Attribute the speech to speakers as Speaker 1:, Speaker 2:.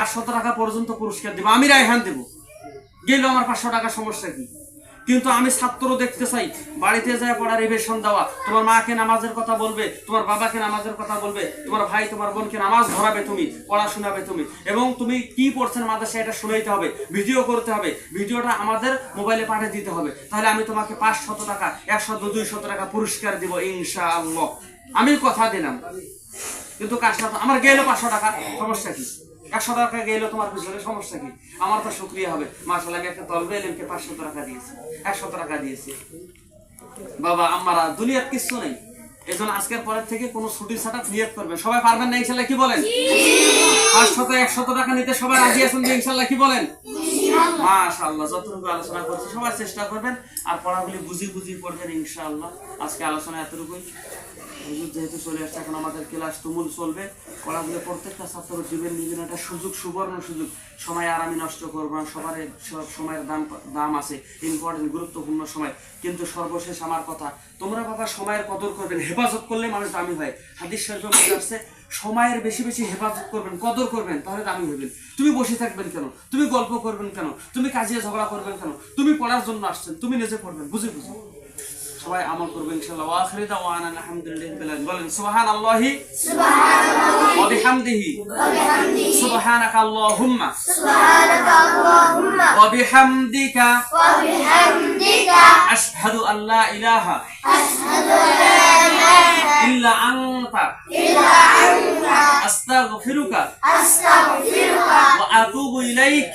Speaker 1: 500 টাকা পর্যন্ত পুরস্কার দিব, আমি রায়হান দেব, গেল আমার 500 টাকা, সমস্যা কি? কিন্তু আমি ছাত্র দেখতে চাই, বাড়িতে যায় পড়ার রিভিশন দেওয়া, তোমার মাকে নামাজের কথা বলবে, তোমার বাবাকে নামাজের কথা বলবে, তোমার ভাই তোমার বোনকে নামাজ ধরাবে, তুমি পড়া শোনাবে তুমি, এবং তুমি কি পড়ছেন মাদ্রাসায় এটা শুনাইতে হবে, ভিডিও করতে হবে, ভিডিওটা আমাদের মোবাইলে পাঠিয়ে দিতে হবে, তাহলে আমি তোমাকে 500 টাকা 100 200 টাকা পুরস্কার দিব ইনশাআল্লাহ, আমি কথা দিলাম। কিন্তু কাজটা আমার গেলো 500 টাকা, সমস্যা কি? 100 টাকা গেলো তোমার পিছনে, সমস্যা কি? আমার তো শুকরিয়া হবে, মাশাআল্লাহ আমি একটা তলবে এলেমকে 500 টাকা দিয়েছি, 100 টাকা দিয়েছি। বাবা আমরা দুনিয়ার কিছু নেই, এজন্য আজকের পরের থেকে কোনো ছুটি ছাটা নিয়ত করবেন, সবাই পারবেন না ইনশাআল্লাহ, কি বলেন? 500 100 টাকা নিতে সবাই রাজি আছেন তো ইনশাআল্লাহ, কি বলেন? মাশাআল্লাহ, যতটুকু আলোচনা করছি সবাই চেষ্টা করবেন আর পড়াগুলি বুঝি পড়বেন ইনশাআল্লাহ। আজকে আলোচনা এতটুকুই, হুজুর যেহেতু চলে আসছে, এখন আমাদের ক্লাস তুমুল চলবে, পড়াগুলো প্রত্যেকটা ছাত্র জীবন নিজের একটা সুযোগ, সুবর্ণ সুযোগ, সময় আর আমি নষ্ট করবো না, সবার সব সময়ের দাম আছে, ইম্পর্টেন্ট গুরুত্বপূর্ণ সময়। কিন্তু সর্বশেষ আমার কথা, তোমরা বাবা সময়ের কদর করবেন, হেফাজত করলে মানুষ দামি হয়, হাদিস শরীফে বলা আছে সময়ের বেশি বেশি হেফাজত করবেন, কদর করবেন, তাহলে দামি হবেন। তুমি বসে থাকবেন কেন? তুমি গল্প করবেন কেন? তুমি কাজিয়ে ঝগড়া করবেন কেন? তুমি পড়ার জন্য আসছেন, তুমি নিজে পড়বেন, বুঝে সবাই আমল করবে ইনশাআল্লাহ। ওয়া আখিরু দাওয়ানা আলহামদুলিল্লাহি রাব্বিল আলামিন। বলেন সুবহানাল্লাহি ওয়া বিহামদিহি সুবহানাকা আল্লাহুম্মা ওয়া বিহামদিকা আশহাদু আল লা ইলাহা ইল্লা আনতা আস্তাগফিরুকা ওয়া আতুবু ইলাইক